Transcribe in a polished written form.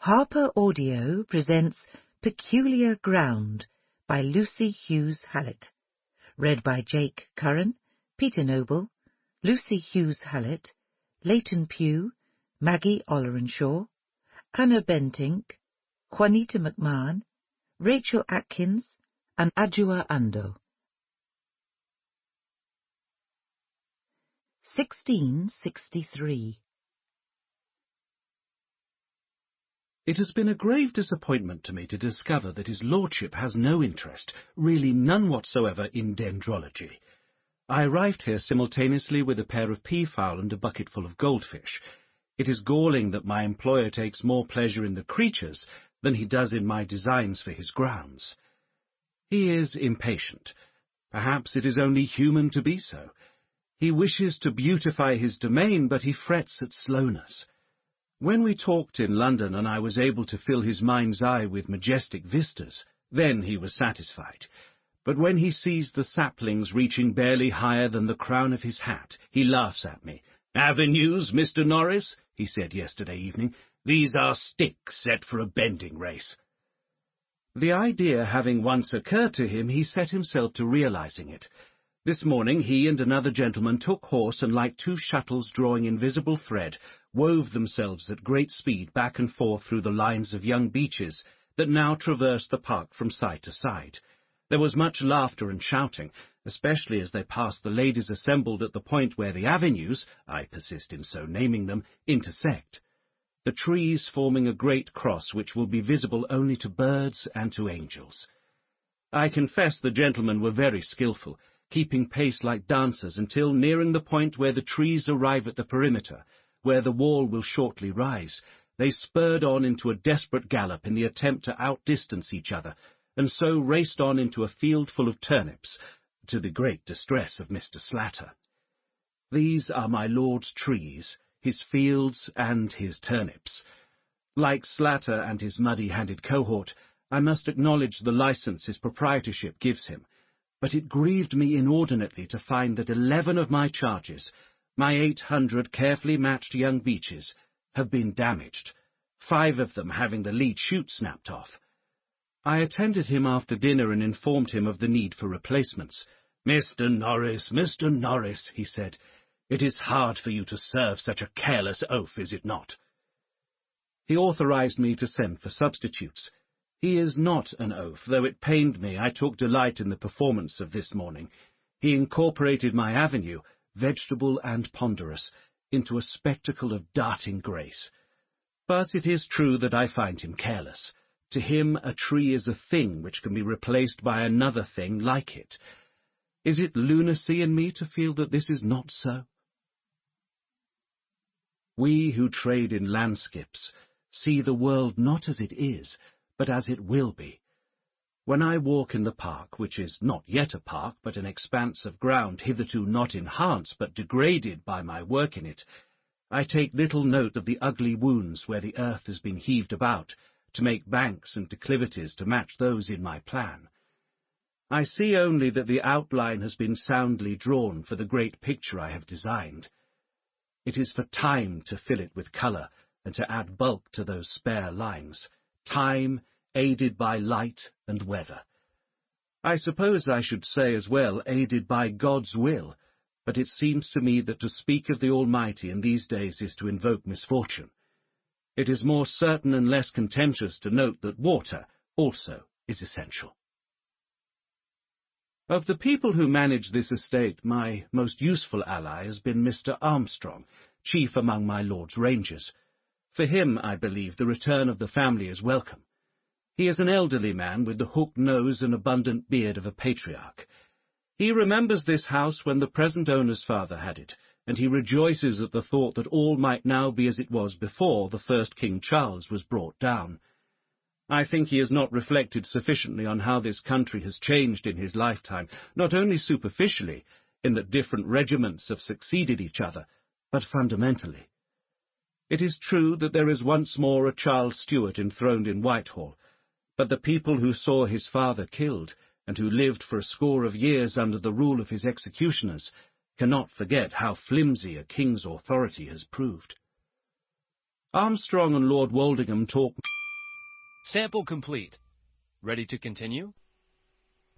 Harper Audio presents Peculiar Ground by Lucy Hughes-Hallett, read by Jake Curran, Peter Noble, Lucy Hughes-Hallett, Leighton Pugh, Maggie Ollershaw, Anna Bentinck, Juanita McMahon, Rachel Atkins, and Adjoa Andoh. 1663. It has been a grave disappointment to me to discover that his lordship has no interest, really none whatsoever, in dendrology. I arrived here simultaneously with a pair of peafowl and a bucketful of goldfish. It is galling that my employer takes more pleasure in the creatures than he does in my designs for his grounds. He is impatient. Perhaps it is only human to be so. He wishes to beautify his domain, but he frets at slowness. When we talked in London and I was able to fill his mind's eye with majestic vistas, then he was satisfied. But when he sees the saplings reaching barely higher than the crown of his hat, he laughs at me. "Avenues, Mr. Norris," he said yesterday evening. "These are sticks set for a bending race." The idea having once occurred to him, he set himself to realizing it. This morning he and another gentleman took horse and, like two shuttles drawing invisible thread, wove themselves at great speed back and forth through the lines of young beeches that now traversed the park from side to side. There was much laughter and shouting, especially as they passed the ladies assembled at the point where the avenues, I persist in so naming them, intersect, the trees forming a great cross which will be visible only to birds and to angels. I confess the gentlemen were very skilful, keeping pace like dancers until, nearing the point where the trees arrive at the perimeter, where the wall will shortly rise, they spurred on into a desperate gallop in the attempt to outdistance each other, and so raced on into a field full of turnips, to the great distress of Mr. Slatter. These are my lord's trees, his fields, and his turnips. Like Slatter and his muddy-handed cohort, I must acknowledge the licence his proprietorship gives him, but it grieved me inordinately to find that 11 of my charges, my 800 carefully matched young beeches, have been damaged, 5 of them having the lead shoot snapped off. I attended him after dinner and informed him of the need for replacements. Mr. Norris, he said, "it is hard for you to serve such a careless oaf, is it not?" He authorized me to send for substitutes. He is not an oaf, though it pained me. I took delight in the performance of this morning. He incorporated my avenue, vegetable and ponderous, into a spectacle of darting grace. But it is true that I find him careless. To him a tree is a thing which can be replaced by another thing like it. Is it lunacy in me to feel that this is not so? We who trade in landscapes see the world not as it is, but as it will be. When I walk in the park, which is not yet a park, but an expanse of ground hitherto not enhanced but degraded by my work in it, I take little note of the ugly wounds where the earth has been heaved about, to make banks and declivities to match those in my plan. I see only that the outline has been soundly drawn for the great picture I have designed. It is for time to fill it with colour, and to add bulk to those spare lines. Time, aided by light and weather. I suppose I should say as well, aided by God's will, but it seems to me that to speak of the Almighty in these days is to invoke misfortune. It is more certain and less contentious to note that water also is essential. Of the people who manage this estate, my most useful ally has been Mr. Armstrong, chief among my lord's rangers. For him, I believe, the return of the family is welcome. He is an elderly man with the hooked nose and abundant beard of a patriarch. He remembers this house when the present owner's father had it, and he rejoices at the thought that all might now be as it was before the first King Charles was brought down. I think he has not reflected sufficiently on how this country has changed in his lifetime, not only superficially, in that different regiments have succeeded each other, but fundamentally. It is true that there is once more a Charles Stuart enthroned in Whitehall, but the people who saw his father killed, and who lived for a score of years under the rule of his executioners, cannot forget how flimsy a king's authority has proved. Armstrong and Lord Woldingham talk Sample complete. Ready to continue?